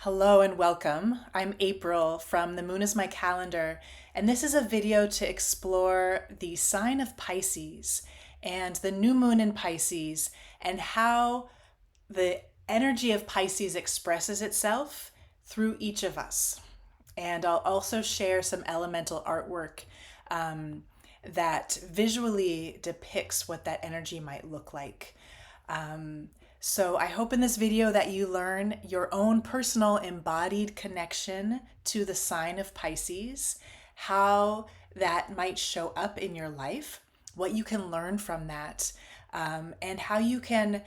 Hello and welcome. I'm April from The Moon is My Calendar, and this is a video to explore the sign of Pisces and the new moon in Pisces and how the energy of Pisces expresses itself through each of us. And I'll also share some elemental artwork that visually depicts what that energy might look like. So I hope in this video that you learn your own personal embodied connection to the sign of Pisces, how that might show up in your life, what you can learn from that, and how you can,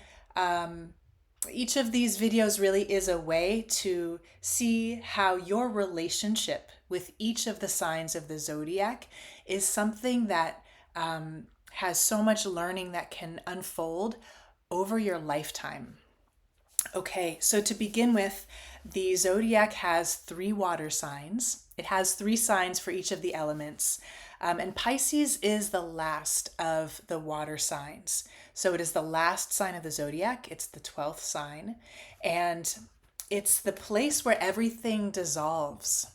each of these videos really is a way to see how your relationship with each of the signs of the zodiac is something that has so much learning that can unfold over your lifetime. Okay, so to begin with, the zodiac has 3 water signs. It has 3 signs for each of the elements. And Pisces is the last of the water signs. So it is the last sign of the zodiac. It's the 12th sign. And it's the place where everything dissolves.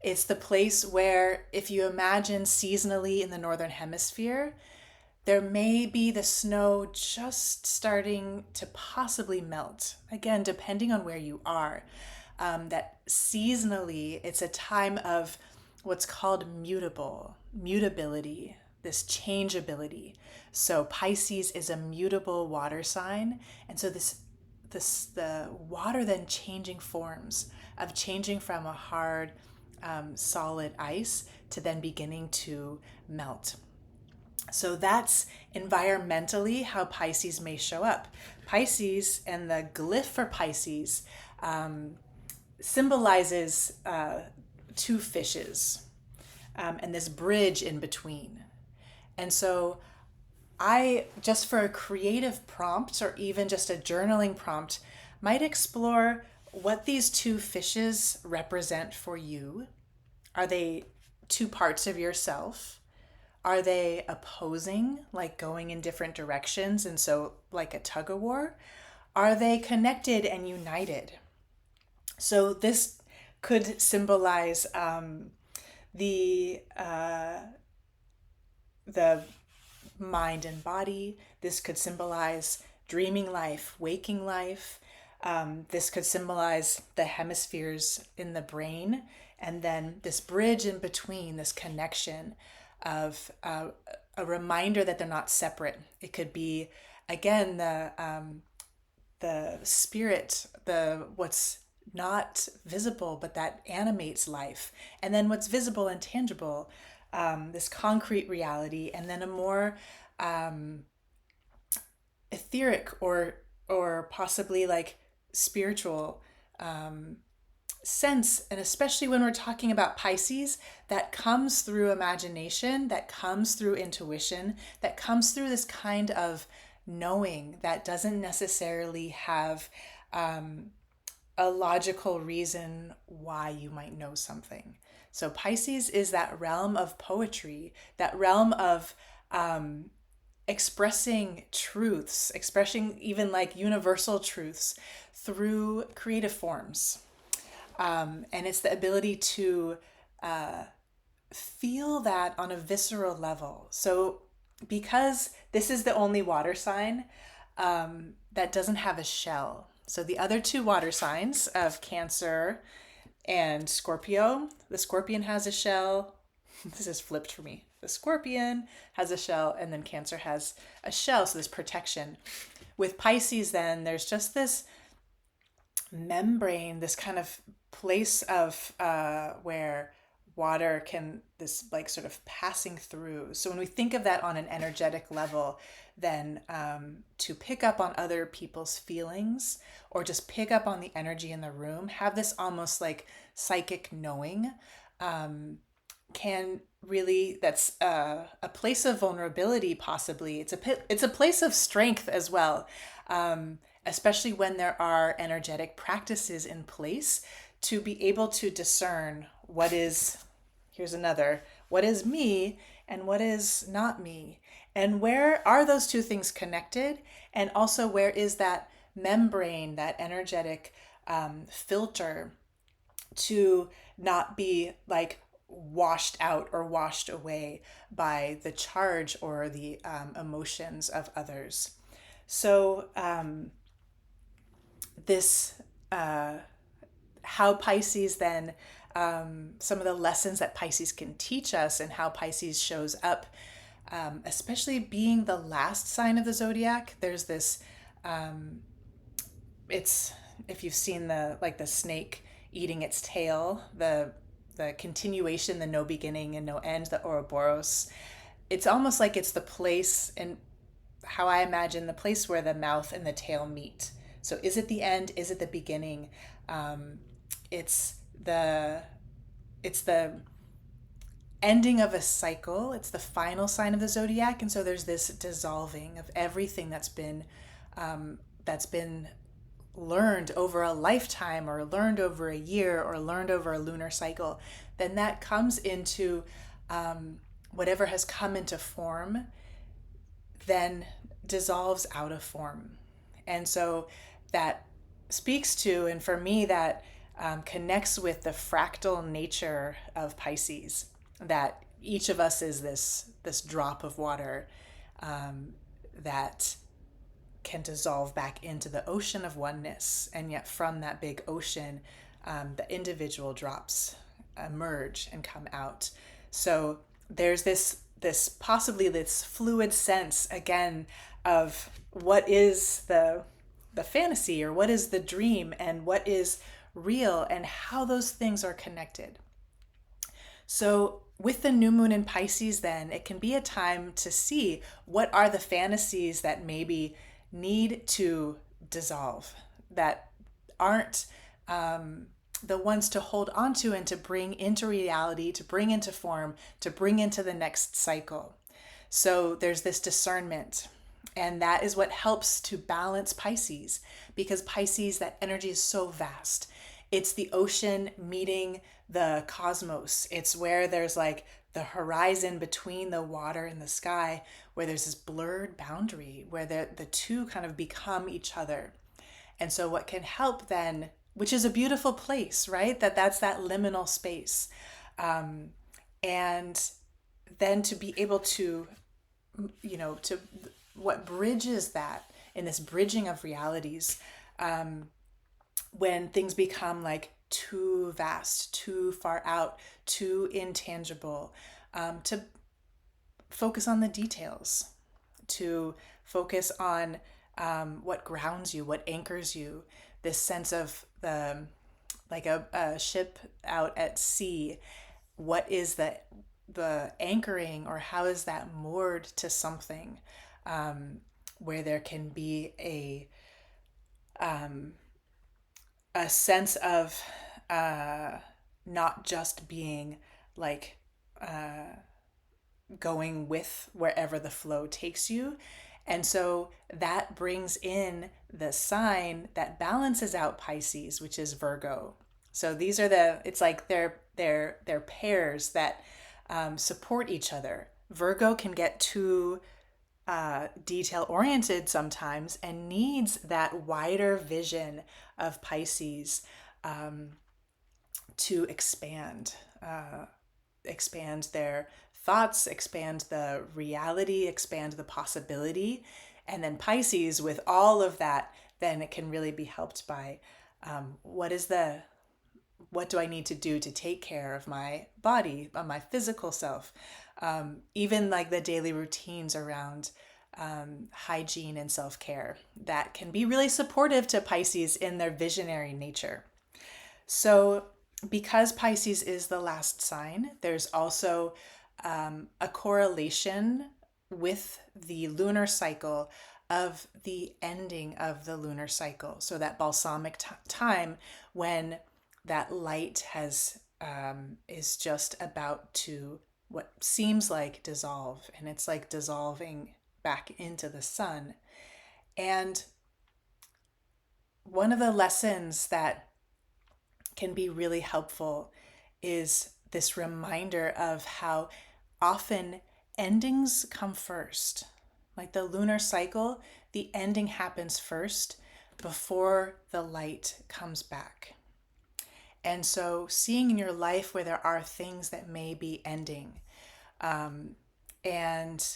It's the place where, if you imagine seasonally in the Northern Hemisphere, there may be the snow just starting to possibly melt. Again, depending on where you are. That seasonally, it's a time of what's called mutability, this changeability. So Pisces is a mutable water sign. And so the water then changing forms, of changing from a hard, solid ice to then beginning to melt. So that's environmentally how Pisces may show up. Pisces and the glyph for Pisces symbolizes 2 fishes and this bridge in between. And so I, just for a creative prompt or even just a journaling prompt, might explore what these 2 fishes represent for you. Are they 2 parts of yourself? Are they opposing, like going in different directions, and so like a tug of war? Are they connected and united? So this could symbolize the mind and body. This could symbolize dreaming life, waking life. This could symbolize the hemispheres in the brain, and then this bridge in between, this connection of a reminder that they're not separate. It could be, again, the spirit, the what's not visible but that animates life, and then what's visible and tangible, this concrete reality, and then a more etheric or possibly like spiritual sense. And especially when we're talking about Pisces, that comes through imagination, that comes through intuition, that comes through this kind of knowing that doesn't necessarily have a logical reason why you might know something. So Pisces is that realm of poetry, that realm of expressing truths, expressing even like universal truths through creative forms. And it's the ability to feel that on a visceral level. So because this is the only water sign that doesn't have a shell. So the other 2 water signs of Cancer and Scorpio, the Scorpion has a shell. This is flipped for me. The Scorpion has a shell, and then Cancer has a shell, so there's protection. With Pisces, then, there's just this membrane, this kind of place of where water can, this like sort of passing through. So when we think of that on an energetic level, then to pick up on other people's feelings or just pick up on the energy in the room, have this almost like psychic knowing, can really, that's a place of vulnerability possibly. It's a place of strength as well, especially when there are energetic practices in place to be able to discern what is, here's another, what is me and what is not me. And where are those 2 things connected? And also where is that membrane, that energetic filter to not be like washed out or washed away by the charge or the emotions of others. So, this how Pisces then, some of the lessons that Pisces can teach us and how Pisces shows up, especially being the last sign of the zodiac. There's this, it's, if you've seen the snake eating its tail, the continuation, the no beginning and no end, the Ouroboros. It's almost like it's the place, and how I imagine the place where the mouth and the tail meet. So is it the end? Is it the beginning? It's the it's the ending of a cycle. It's the final sign of the zodiac, and so there's this dissolving of everything that's been learned over a lifetime, or learned over a year, or learned over a lunar cycle. Then that comes into whatever has come into form, then dissolves out of form. And so that speaks to, and for me, that connects with the fractal nature of Pisces, that each of us is this drop of water that can dissolve back into the ocean of oneness, and yet from that big ocean, the individual drops emerge and come out. So there's this possibly this fluid sense again of what is the fantasy, or what is the dream, and what is real, and how those things are connected. So with the new moon in Pisces, then it can be a time to see what are the fantasies that maybe need to dissolve, that aren't the ones to hold onto and to bring into reality, to bring into form, to bring into the next cycle. So there's this discernment, and that is what helps to balance Pisces, because Pisces, that energy is so vast. It's the ocean meeting the cosmos. It's where there's like the horizon between the water and the sky, where there's this blurred boundary, where the two kind of become each other. And so what can help then, which is a beautiful place, right? That's that liminal space. And then to be able to, to what bridges that in this bridging of realities, when things become like too vast, too far out, too intangible, to focus on the details, to focus on what grounds you, what anchors you, this sense of like a ship out at sea. What is the anchoring, or how is that moored to something, where there can be a sense of not just being like going with wherever the flow takes you. And so that brings in the sign that balances out Pisces, which is Virgo. So these are it's like they're pairs that support each other. Virgo can get too detail oriented sometimes, and needs that wider vision of Pisces to expand their thoughts, expand the reality, expand the possibility. And then Pisces, with all of that, then it can really be helped by what do I need to do to take care of my body, of my physical self, even like the daily routines around hygiene and self-care that can be really supportive to Pisces in their visionary nature. So because Pisces is the last sign, there's also a correlation with the lunar cycle of the ending of the lunar cycle. So that balsamic time when that light is just about to, what seems like, dissolve, and it's like dissolving back into the sun. And one of the lessons that can be really helpful is this reminder of how often endings come first. Like the lunar cycle, the ending happens first, before the light comes back. And so seeing in your life where there are things that may be ending, and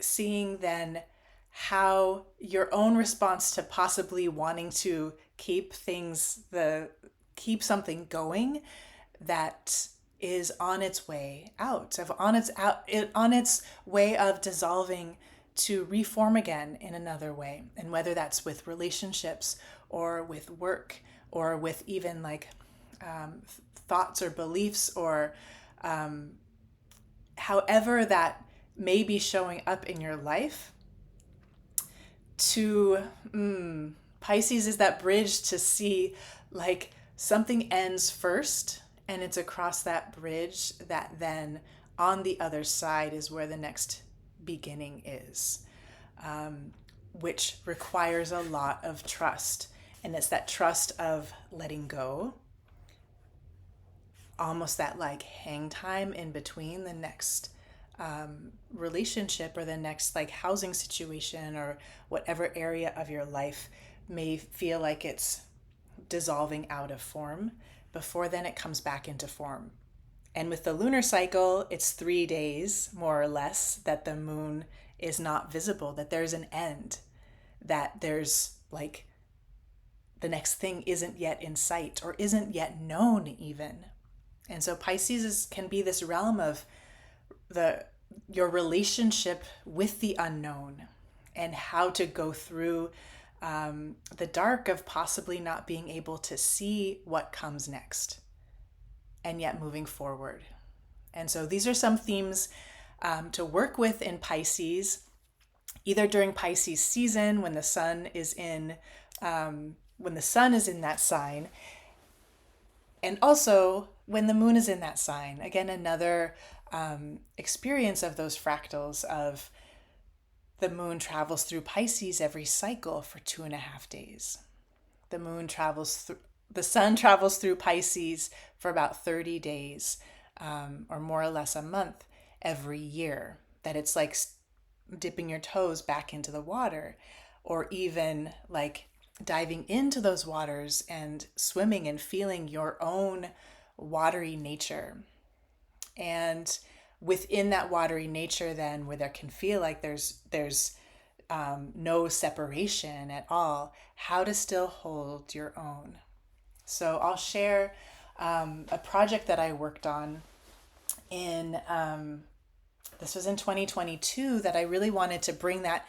seeing then how your own response to possibly wanting to keep something going that is on its way out, on its way of dissolving to reform again in another way. And whether that's with relationships or with work or with even like thoughts or beliefs, or however that may be showing up in your life, to Pisces is that bridge to see like something ends first, and it's across that bridge that then on the other side is where the next beginning is, which requires a lot of trust. And it's that trust of letting go, almost that like hang time in between the next relationship or the next like housing situation or whatever area of your life may feel like it's dissolving out of form before then it comes back into form. And with the lunar cycle, it's 3 days more or less that the moon is not visible, that there's an end, that there's like the next thing isn't yet in sight or isn't yet known even. And so Pisces can be this realm of your relationship with the unknown and how to go through the dark of possibly not being able to see what comes next and yet moving forward. And so these are some themes to work with in Pisces, either during Pisces season when the sun is in that sign, and also when the moon is in that sign. Again, another experience of those fractals of the moon travels through Pisces every cycle for 2.5 days. The sun travels through Pisces for about 30 days, or more or less a month every year. That it's like dipping your toes back into the water, or even like diving into those waters and swimming and feeling your own watery nature. And within that watery nature then, where there can feel like there's no separation at all, how to still hold your own. So I'll share a project that I worked on this was in 2022, that I really wanted to bring that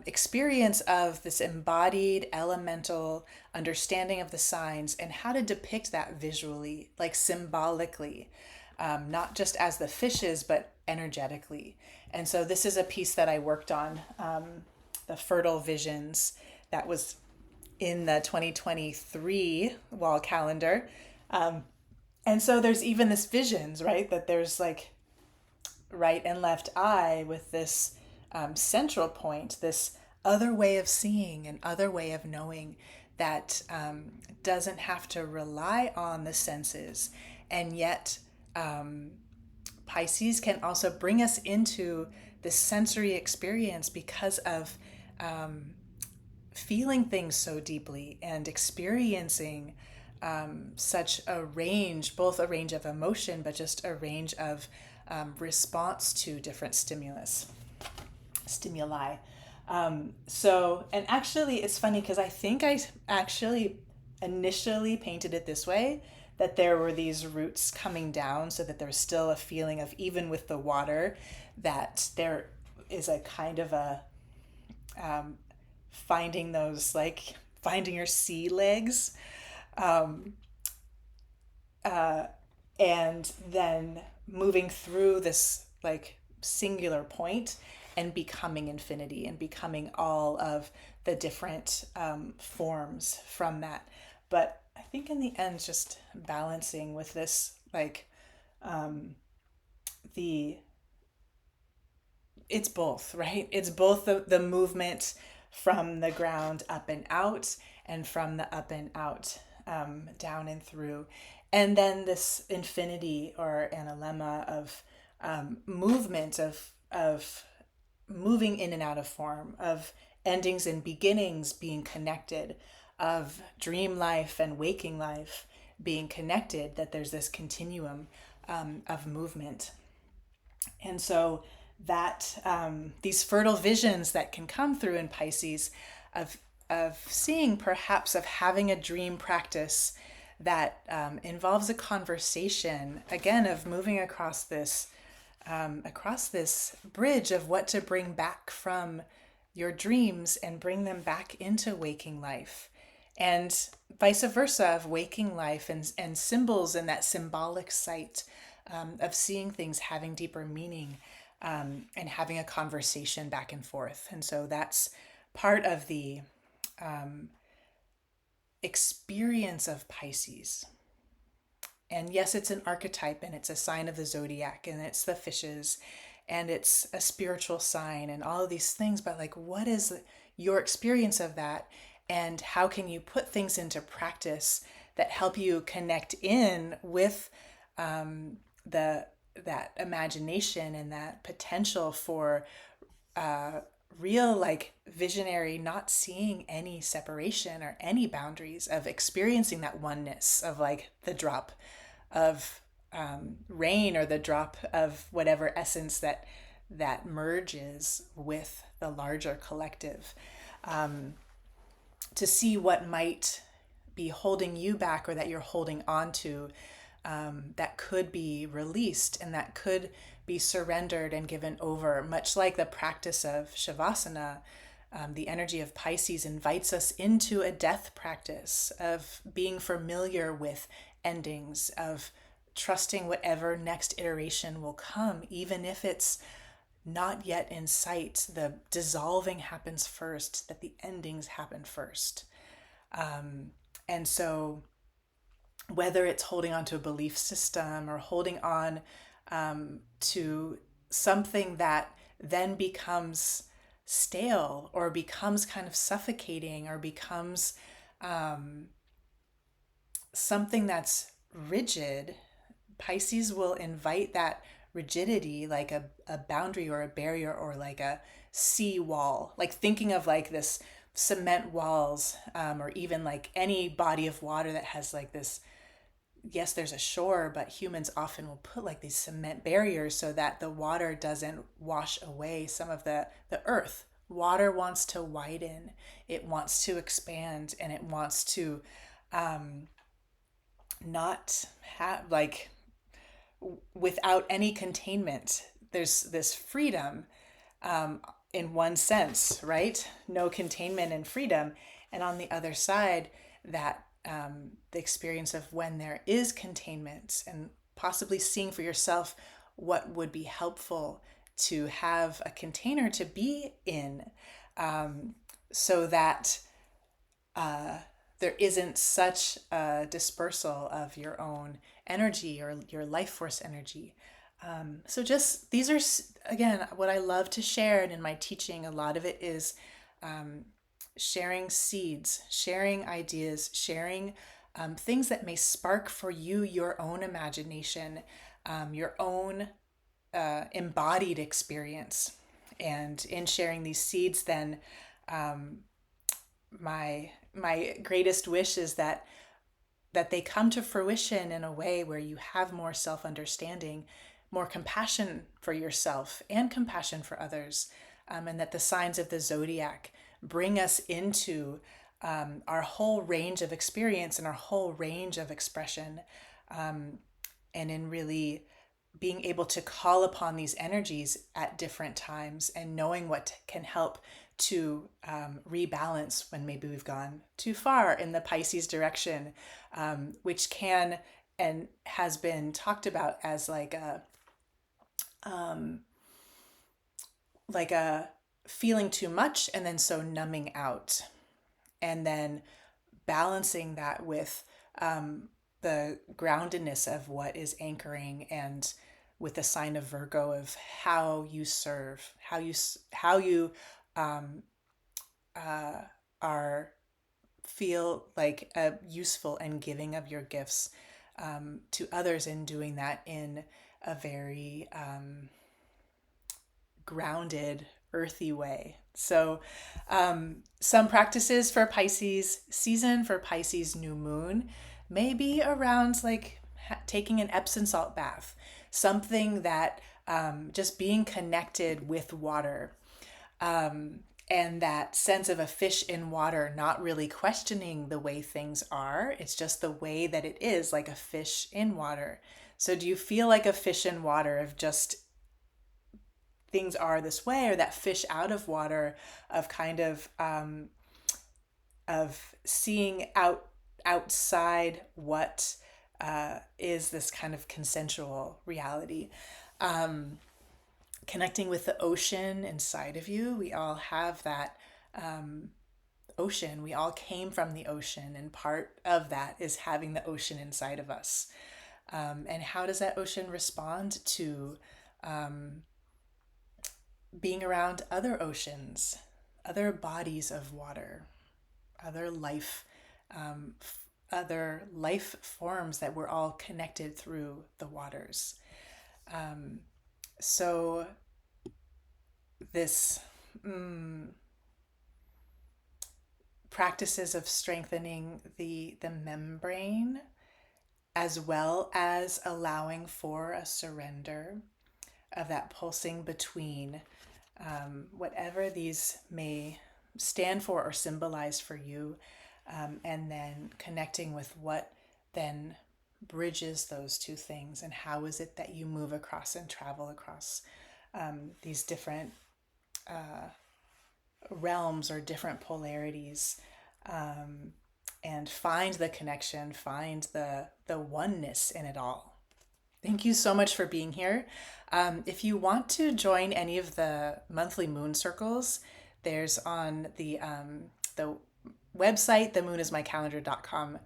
experience of this embodied elemental understanding of the signs and how to depict that visually, like symbolically, not just as the fishes, but energetically. And so this is a piece that I worked on, the Fertile Visions, that was in the 2023 wall calendar. And so there's even this visions, right? That there's like right and left eye with this central point, this other way of seeing and other way of knowing that doesn't have to rely on the senses. And yet Pisces can also bring us into this sensory experience because of feeling things so deeply and experiencing such a range, both a range of emotion, but just a range of response to different stimuli. And actually it's funny because I think I actually initially painted it this way, that there were these roots coming down so that there's still a feeling of, even with the water, that there is a kind of a finding your sea legs, and then moving through this like singular point and becoming infinity and becoming all of the different forms from that. But I think in the end, just balancing with this, like it's both, right? It's both the movement from the ground up and out, and from the up and out down and through. And then this infinity or analemma of movement, of moving in and out of form, of endings and beginnings being connected, of dream life and waking life being connected, that there's this continuum of movement. And so that these fertile visions that can come through in Pisces of seeing, perhaps of having a dream practice that involves a conversation, again, of moving across this bridge of what to bring back from your dreams and bring them back into waking life, and vice versa, of waking life and symbols in that symbolic sight, of seeing things having deeper meaning, and having a conversation back and forth. And so that's part of the experience of Pisces. And yes, it's an archetype and it's a sign of the zodiac and it's the fishes and it's a spiritual sign and all of these things. But like, what is your experience of that? And how can you put things into practice that help you connect in with that imagination and that potential for real, like, visionary, not seeing any separation or any boundaries, of experiencing that oneness of like the drop of rain or the drop of whatever essence that merges with the larger collective, to see what might be holding you back or that you're holding on to, that could be released and that could be surrendered and given over, much like the practice of Shavasana. The energy of Pisces invites us into a death practice of being familiar with endings, of trusting whatever next iteration will come, even if it's not yet in sight. The dissolving happens first, that the endings happen first. And so whether it's holding on to a belief system or holding on to something that then becomes stale or becomes kind of suffocating or becomes something that's rigid, Pisces will invite that rigidity, like a boundary or a barrier or like a sea wall, like thinking of like this cement walls, or even like any body of water that has like this, yes, there's a shore, but humans often will put like these cement barriers so that the water doesn't wash away some of the earth. Water wants to widen, it wants to expand, and it wants to not have like, without any containment. There's this freedom, in one sense, right? No containment and freedom. And on the other side, that the experience of when there is containment, and possibly seeing for yourself what would be helpful to have a container to be in, so that there isn't such a dispersal of your own energy or your life force energy. So just, these are, again, what I love to share. And in my teaching, a lot of it is sharing seeds, sharing ideas, sharing things that may spark for you your own imagination, your own embodied experience. And in sharing these seeds, then my greatest wish is that they come to fruition in a way where you have more self-understanding, more compassion for yourself and compassion for others, and that the signs of the zodiac bring us into our whole range of experience and our whole range of expression, and in really being able to call upon these energies at different times and knowing what can help to rebalance when maybe we've gone too far in the Pisces direction, which can and has been talked about as like a feeling too much and then so numbing out, and then balancing that with the groundedness of what is anchoring, and with the sign of Virgo of how you serve, how you are feel like useful and giving of your gifts to others, and doing that in a very grounded, earthy way. So some practices for Pisces season, for Pisces new moon, may be around like taking an Epsom salt bath, something that just being connected with water, and that sense of a fish in water, not really questioning the way things are. It's just the way that it is, like a fish in water. So, do you feel like a fish in water of just things are this way, or that fish out of water of kind of seeing outside what is this kind of consensual reality? Connecting with the ocean inside of you. We all have that ocean. We all came from the ocean, and part of that is having the ocean inside of us. And how does that ocean respond to being around other oceans, other bodies of water, other life, other life forms that we're all connected through the waters? So this practices of strengthening the membrane, as well as allowing for a surrender of that pulsing between whatever these may stand for or symbolize for you, and then connecting with what then bridges those two things, and how is it that you move across and travel across these different realms or different polarities, and find the connection, find the oneness in it all. Thank you so much for being here. If you want to join any of the monthly moon circles, there's on the website, themoonismycalendar.com.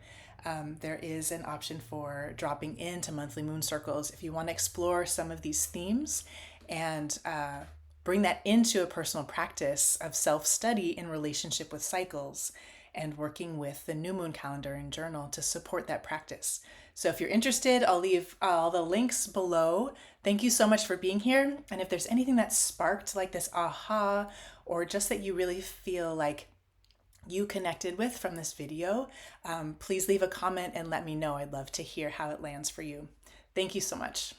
There is an option for dropping into monthly moon circles if you want to explore some of these themes and bring that into a personal practice of self-study in relationship with cycles, and working with the new moon calendar and journal to support that practice. So if you're interested, I'll leave all the links below. Thank you so much for being here. And if there's anything that sparked like this aha, or just that you really feel like you connected with from this video, please leave a comment and let me know. I'd love to hear how it lands for you. Thank you so much.